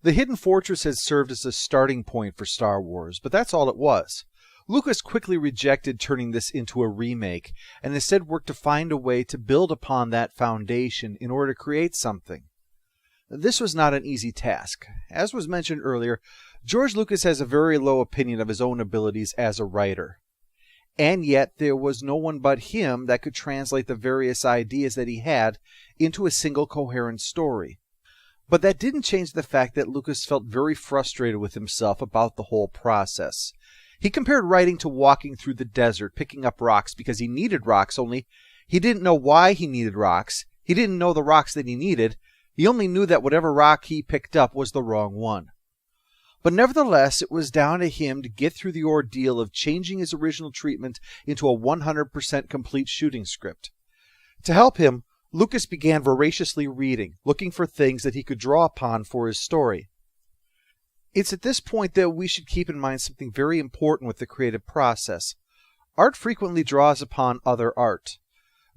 The Hidden Fortress had served as a starting point for Star Wars, but that's all it was. Lucas quickly rejected turning this into a remake, and instead worked to find a way to build upon that foundation in order to create something. This was not an easy task. As was mentioned earlier, George Lucas has a very low opinion of his own abilities as a writer. And yet there was no one but him that could translate the various ideas that he had into a single coherent story. But that didn't change the fact that Lucas felt very frustrated with himself about the whole process. He compared writing to walking through the desert, picking up rocks because he needed rocks, only he didn't know why he needed rocks. He didn't know the rocks that he needed. He only knew that whatever rock he picked up was the wrong one. But nevertheless, it was down to him to get through the ordeal of changing his original treatment into a 100% complete shooting script. To help him, Lucas began voraciously reading, looking for things that he could draw upon for his story. It's at this point that we should keep in mind something very important with the creative process. Art frequently draws upon other art.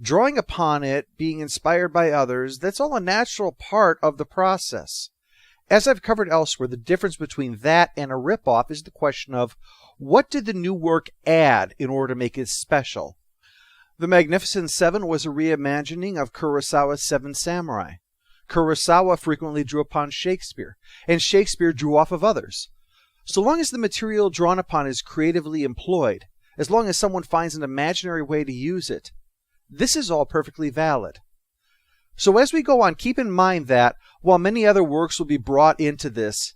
Drawing upon it, being inspired by others, that's all a natural part of the process. As I've covered elsewhere, the difference between that and a ripoff is the question of what did the new work add in order to make it special? The Magnificent Seven was a reimagining of Kurosawa's Seven Samurai. Kurosawa frequently drew upon Shakespeare, and Shakespeare drew off of others. So long as the material drawn upon is creatively employed, as long as someone finds an imaginary way to use it, this is all perfectly valid. So as we go on, keep in mind that, while many other works will be brought into this,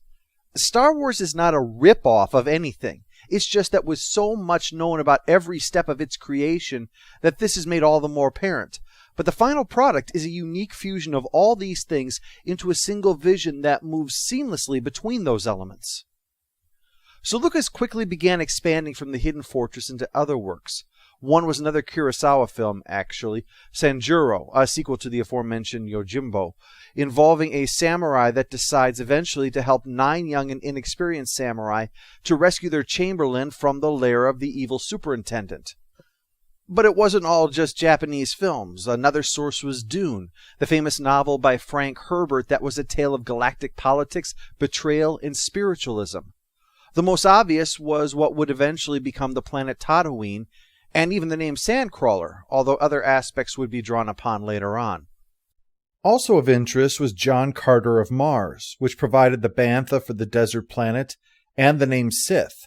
Star Wars is not a rip-off of anything. It's just that with so much known about every step of its creation that this is made all the more apparent. But the final product is a unique fusion of all these things into a single vision that moves seamlessly between those elements. So Lucas quickly began expanding from the Hidden Fortress into other works. One was another Kurosawa film, actually, Sanjuro, a sequel to the aforementioned Yojimbo, involving a samurai that decides eventually to help 9 young and inexperienced samurai to rescue their chamberlain from the lair of the evil superintendent. But it wasn't all just Japanese films. Another source was Dune, the famous novel by Frank Herbert that was a tale of galactic politics, betrayal, and spiritualism. The most obvious was what would eventually become the planet Tatooine, and even the name Sandcrawler, although other aspects would be drawn upon later on. Also of interest was John Carter of Mars, which provided the bantha for the desert planet and the name Sith.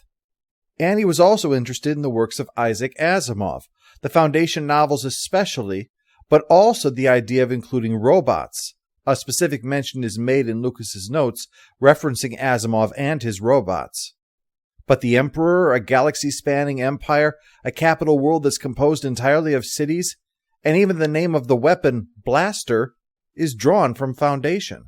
And he was also interested in the works of Isaac Asimov, the Foundation novels especially, but also the idea of including robots. A specific mention is made in Lucas's notes referencing Asimov and his robots. But the Emperor, a galaxy-spanning empire, a capital world that's composed entirely of cities, and even the name of the weapon, Blaster, is drawn from Foundation.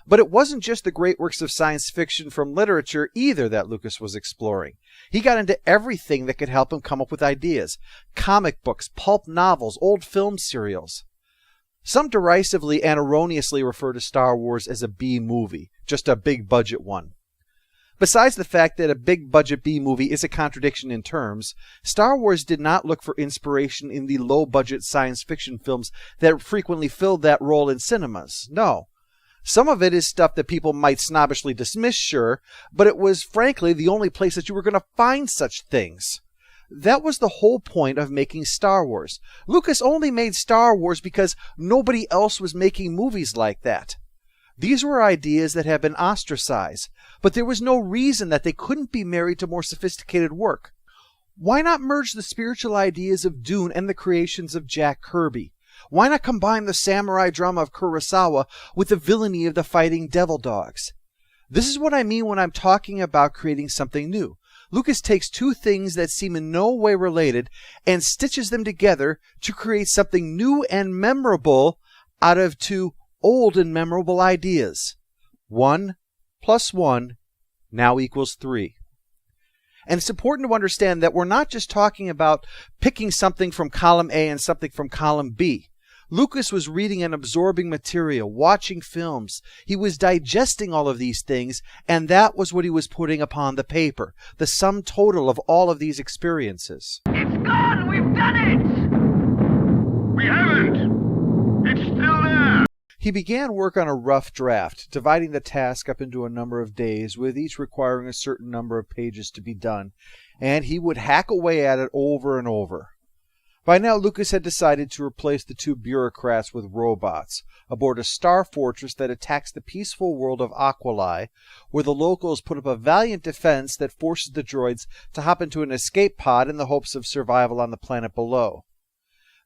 But it wasn't just the great works of science fiction from literature either that Lucas was exploring. He got into everything that could help him come up with ideas. Comic books, pulp novels, old film serials. Some derisively and erroneously refer to Star Wars as a B-movie, just a big-budget one. Besides the fact that a big-budget B-movie is a contradiction in terms, Star Wars did not look for inspiration in the low-budget science fiction films that frequently filled that role in cinemas. No. Some of it is stuff that people might snobbishly dismiss, sure, but it was, frankly, the only place that you were going to find such things. That was the whole point of making Star Wars. Lucas only made Star Wars because nobody else was making movies like that. These were ideas that had been ostracized, but there was no reason that they couldn't be married to more sophisticated work. Why not merge the spiritual ideas of Dune and the creations of Jack Kirby? Why not combine the samurai drama of Kurosawa with the villainy of the fighting devil dogs? This is what I mean when I'm talking about creating something new. Lucas takes two things that seem in no way related and stitches them together to create something new and memorable out of two old and memorable ideas. 1 + 1 now equals 3. And it's important to understand that we're not just talking about picking something from column A and something from column B. Lucas was reading and absorbing material, watching films. He was digesting all of these things, and that was what he was putting upon the paper, the sum total of all of these experiences. It's gone! We've done it! We haven't! It's still there! He began work on a rough draft, dividing the task up into a number of days, with each requiring a certain number of pages to be done, and he would hack away at it over and over. By now, Lucas had decided to replace the two bureaucrats with robots aboard a star fortress that attacks the peaceful world of Aquilai, where the locals put up a valiant defense that forces the droids to hop into an escape pod in the hopes of survival on the planet below.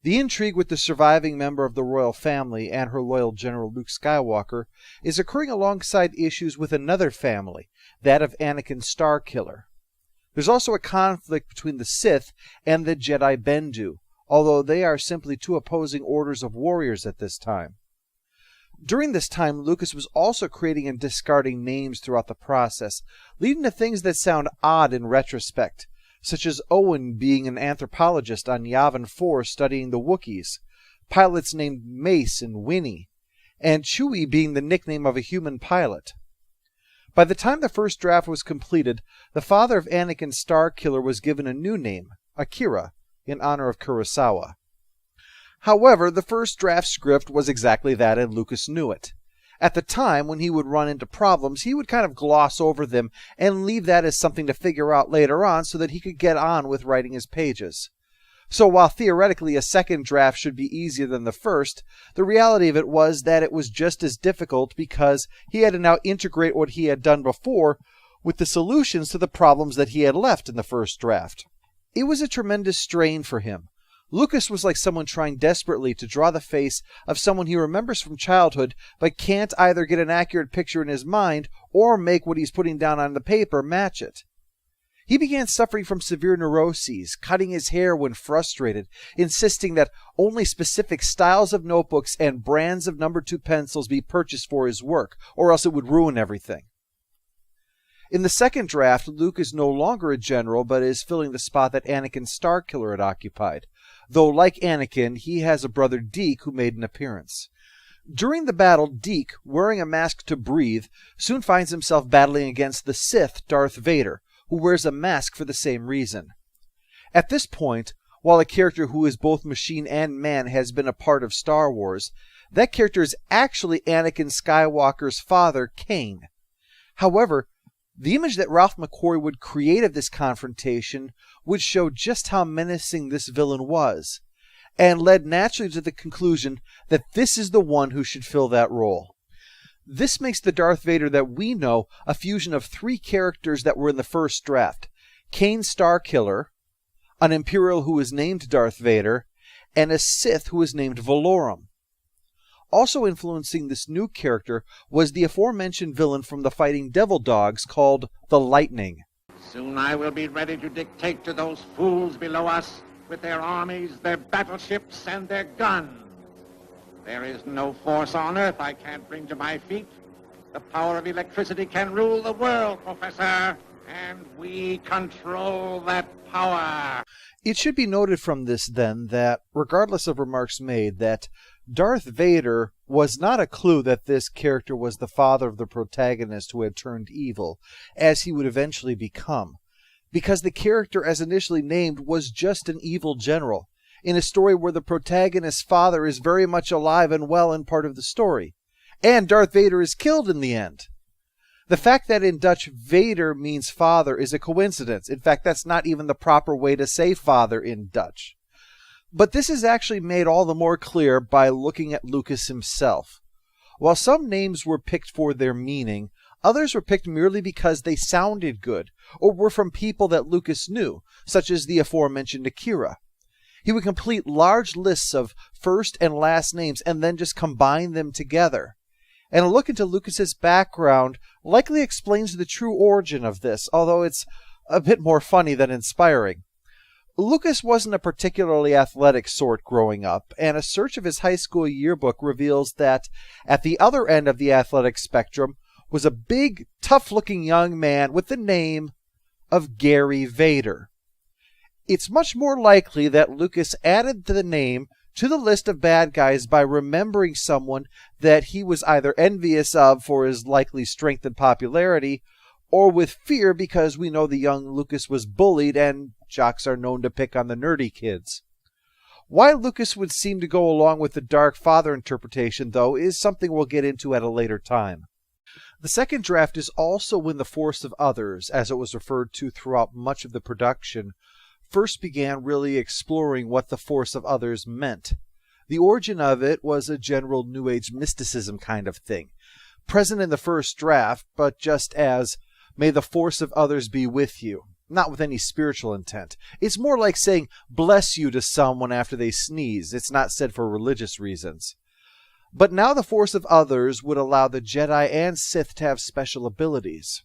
The intrigue with the surviving member of the royal family and her loyal general Luke Skywalker is occurring alongside issues with another family, that of Anakin Starkiller. There's also a conflict between the Sith and the Jedi Bendu, although they are simply two opposing orders of warriors at this time. During this time, Lucas was also creating and discarding names throughout the process, leading to things that sound odd in retrospect, such as Owen being an anthropologist on Yavin 4 studying the Wookiees, pilots named Mace and Winnie, and Chewie being the nickname of a human pilot. By the time the first draft was completed, the father of Anakin Starkiller was given a new name, Akira, in honor of Kurosawa. However, the first draft script was exactly that, and Lucas knew it. At the time, when he would run into problems, he would kind of gloss over them and leave that as something to figure out later on so that he could get on with writing his pages. So while theoretically a second draft should be easier than the first, the reality of it was that it was just as difficult because he had to now integrate what he had done before with the solutions to the problems that he had left in the first draft. It was a tremendous strain for him. Lucas was like someone trying desperately to draw the face of someone he remembers from childhood, but can't either get an accurate picture in his mind or make what he's putting down on the paper match it. He began suffering from severe neuroses, cutting his hair when frustrated, insisting that only specific styles of notebooks and brands of No. 2 pencils be purchased for his work, or else it would ruin everything. In the second draft, Luke is no longer a general, but is filling the spot that Anakin Starkiller had occupied, though like Anakin, he has a brother Deke who made an appearance. During the battle, Deke, wearing a mask to breathe, soon finds himself battling against the Sith Darth Vader, who wears a mask for the same reason. At this point, while a character who is both machine and man has been a part of Star Wars, that character is actually Anakin Skywalker's father, Kain. However, the image that Ralph McQuarrie would create of this confrontation would show just how menacing this villain was, and led naturally to the conclusion that this is the one who should fill that role. This makes the Darth Vader that we know a fusion of three characters that were in the first draft: Kain Starkiller, an Imperial who was named Darth Vader, and a Sith who was named Valorum. Also influencing this new character was the aforementioned villain from the Fighting Devil Dogs called the Lightning. Soon I will be ready to dictate to those fools below us with their armies, their battleships, and their guns. There is no force on earth I can't bring to my feet. The power of electricity can rule the world, Professor, and we control that power. It should be noted from this, then, that, regardless of remarks made, that Darth Vader was not a clue that this character was the father of the protagonist who had turned evil, as he would eventually become, because the character as initially named was just an evil general, in a story where the protagonist's father is very much alive and well and part of the story, and Darth Vader is killed in the end. The fact that in Dutch Vader means father is a coincidence. In fact, that's not even the proper way to say father in Dutch. But this is actually made all the more clear by looking at Lucas himself. While some names were picked for their meaning, others were picked merely because they sounded good, or were from people that Lucas knew, such as the aforementioned Akira. He would complete large lists of first and last names and then just combine them together. And a look into Lucas's background likely explains the true origin of this, although it's a bit more funny than inspiring. Lucas wasn't a particularly athletic sort growing up, and a search of his high school yearbook reveals that at the other end of the athletic spectrum was a big, tough-looking young man with the name of Gary Vader. It's much more likely that Lucas added the name to the list of bad guys by remembering someone that he was either envious of for his likely strength and popularity, or with fear because we know the young Lucas was bullied and jocks are known to pick on the nerdy kids. Why Lucas would seem to go along with the Dark Father interpretation, though, is something we'll get into at a later time. The second draft is also when the force of others, as it was referred to throughout much of the production, first began really exploring what the force of others meant. The origin of it was a general New Age mysticism kind of thing, present in the first draft, but just as, "May the force of others be with you," not with any spiritual intent. It's more like saying "bless you" to someone after they sneeze. It's not said for religious reasons. But now the force of others would allow the Jedi and Sith to have special abilities.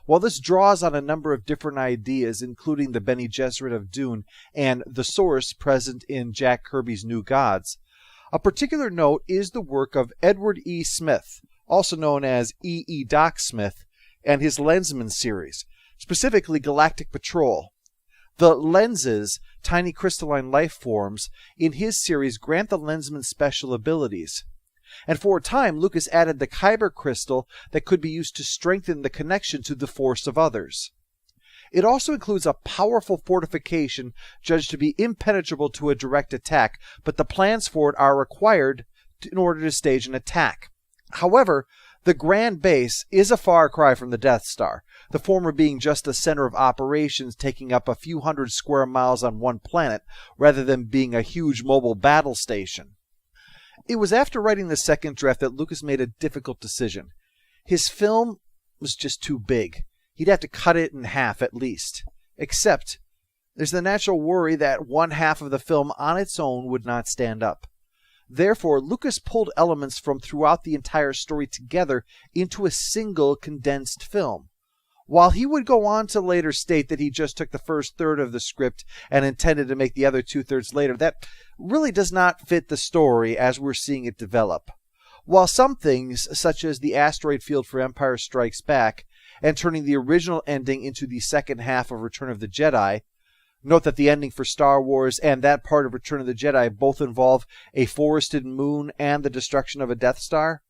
While this draws on a number of different ideas, including the Bene Gesserit of Dune and the Source present in Jack Kirby's New Gods, a particular note is the work of Edward E. Smith, also known as E. E. Doc Smith, and his Lensman series, specifically Galactic Patrol. The lenses, tiny crystalline life forms, in his series grant the Lensman special abilities. And for a time, Lucas added the Kyber crystal that could be used to strengthen the connection to the force of others. It also includes a powerful fortification judged to be impenetrable to a direct attack, but the plans for it are required in order to stage an attack. However, the Grand Base is a far cry from the Death Star, the former being just a center of operations taking up a few hundred square miles on one planet, rather than being a huge mobile battle station. It was after writing the second draft that Lucas made a difficult decision. His film was just too big. He'd have to cut it in half at least. Except, there's the natural worry that one half of the film on its own would not stand up. Therefore, Lucas pulled elements from throughout the entire story together into a single condensed film. While he would go on to later state that he just took the first third of the script and intended to make the other two-thirds later, that really does not fit the story as we're seeing it develop. While some things, such as the asteroid field for Empire Strikes Back, and turning the original ending into the second half of Return of the Jedi, note that the ending for Star Wars and that part of Return of the Jedi both involve a forested moon and the destruction of a Death Star.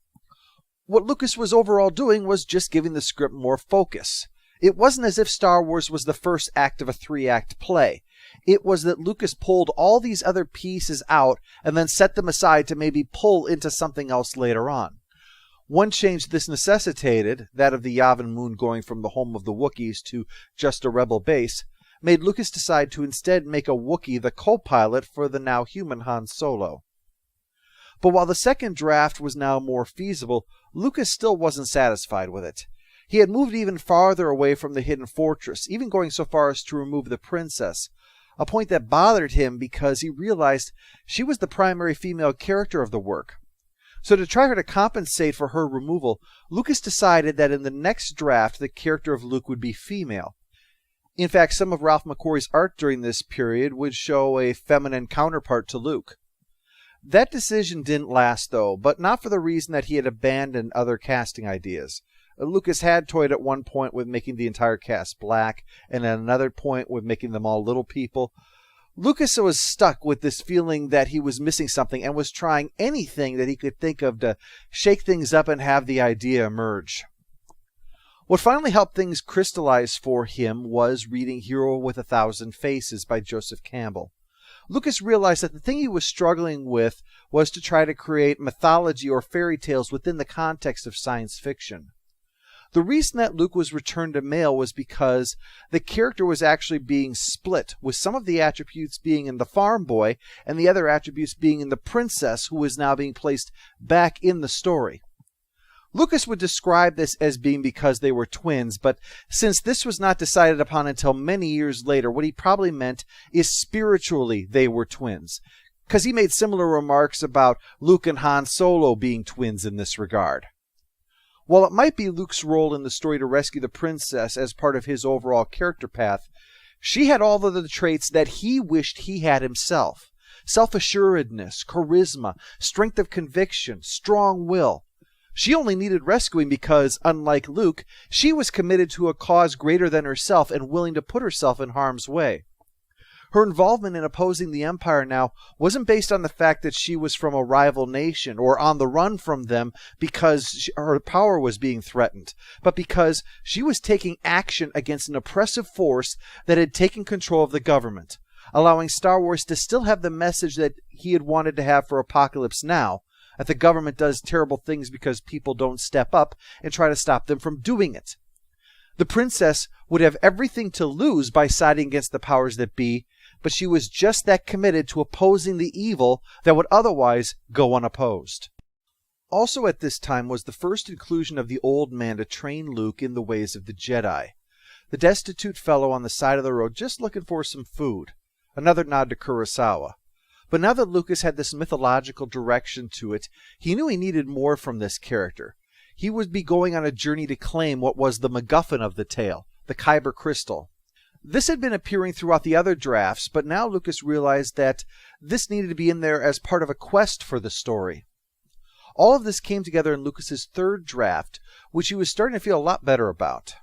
What Lucas was overall doing was just giving the script more focus. It wasn't as if Star Wars was the first act of a three-act play. It was that Lucas pulled all these other pieces out and then set them aside to maybe pull into something else later on. One change this necessitated, that of the Yavin moon going from the home of the Wookiees to just a rebel base, made Lucas decide to instead make a Wookiee the co-pilot for the now human Han Solo. But while the second draft was now more feasible, Lucas still wasn't satisfied with it. He had moved even farther away from the hidden fortress, even going so far as to remove the princess, a point that bothered him because he realized she was the primary female character of the work. So to try to compensate for her removal, Lucas decided that in the next draft the character of Luke would be female. In fact, some of Ralph McQuarrie's art during this period would show a feminine counterpart to Luke. That decision didn't last, though, but not for the reason that he had abandoned other casting ideas. Lucas had toyed at one point with making the entire cast black, and at another point with making them all little people. Lucas was stuck with this feeling that he was missing something and was trying anything that he could think of to shake things up and have the idea emerge. What finally helped things crystallize for him was reading Hero with a Thousand Faces by Joseph Campbell. Lucas realized that the thing he was struggling with was to try to create mythology or fairy tales within the context of science fiction. The reason that Luke was returned to male was because the character was actually being split, with some of the attributes being in the farm boy and the other attributes being in the princess, who was now being placed back in the story. Lucas would describe this as being because they were twins, but since this was not decided upon until many years later, what he probably meant is spiritually they were twins, because he made similar remarks about Luke and Han Solo being twins in this regard. While it might be Luke's role in the story to rescue the princess as part of his overall character path, she had all of the traits that he wished he had himself. Self-assuredness, charisma, strength of conviction, strong will. She only needed rescuing because, unlike Luke, she was committed to a cause greater than herself and willing to put herself in harm's way. Her involvement in opposing the Empire now wasn't based on the fact that she was from a rival nation or on the run from them because her power was being threatened, but because she was taking action against an oppressive force that had taken control of the government. allowing Star Wars to still have the message that he had wanted to have for Apocalypse Now, that the government does terrible things because people don't step up and try to stop them from doing it. The princess would have everything to lose by siding against the powers that be, but she was just that committed to opposing the evil that would otherwise go unopposed. Also at this time was the first inclusion of the old man to train Luke in the ways of the Jedi. The destitute fellow on the side of the road just looking for some food. Another nod to Kurosawa. But now that Lucas had this mythological direction to it, he knew he needed more from this character. He would be going on a journey to claim what was the MacGuffin of the tale, the Kyber crystal. This had been appearing throughout the other drafts, but now Lucas realized that this needed to be in there as part of a quest for the story. All of this came together in Lucas's third draft, which he was starting to feel a lot better about.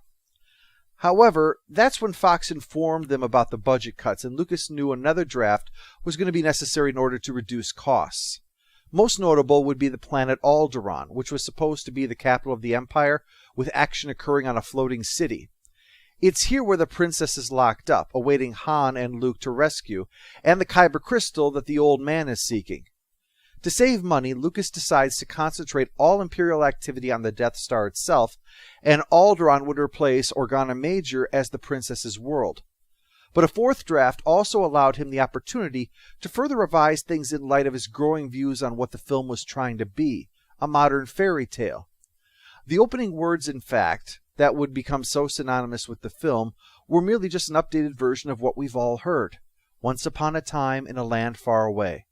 However, that's when Fox informed them about the budget cuts, and Lucas knew another draft was going to be necessary in order to reduce costs. Most notable would be the planet Alderaan, which was supposed to be the capital of the Empire, with action occurring on a floating city. It's here where the princess is locked up, awaiting Han and Luke to rescue, and the Kyber crystal that the old man is seeking. To save money, Lucas decides to concentrate all Imperial activity on the Death Star itself, and Alderaan would replace Organa Major as the princess's world. But a fourth draft also allowed him the opportunity to further revise things in light of his growing views on what the film was trying to be, a modern fairy tale. The opening words, in fact, that would become so synonymous with the film, were merely just an updated version of what we've all heard. Once upon a time in a land far away.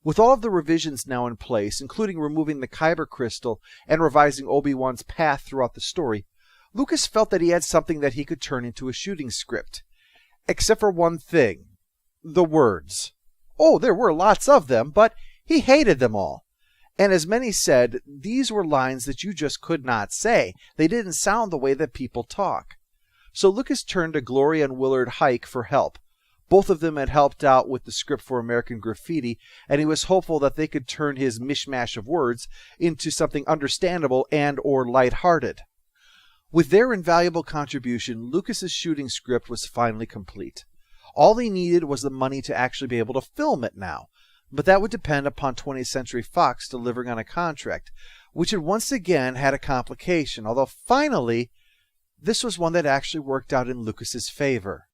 With all of the revisions now in place, including removing the Kyber crystal and revising Obi-Wan's path throughout the story, Lucas felt that he had something that he could turn into a shooting script. Except for one thing. The words. Oh, there were lots of them, but he hated them all. And as many said, these were lines that you just could not say. They didn't sound the way that people talk. So Lucas turned to Gloria and Willard Hike for help. Both of them had helped out with the script for American Graffiti, and he was hopeful that they could turn his mishmash of words into something understandable and or lighthearted. With their invaluable contribution, Lucas's shooting script was finally complete. All he needed was the money to actually be able to film it now, but that would depend upon 20th Century Fox delivering on a contract, which had once again had a complication, although finally, this was one that actually worked out in Lucas's favor.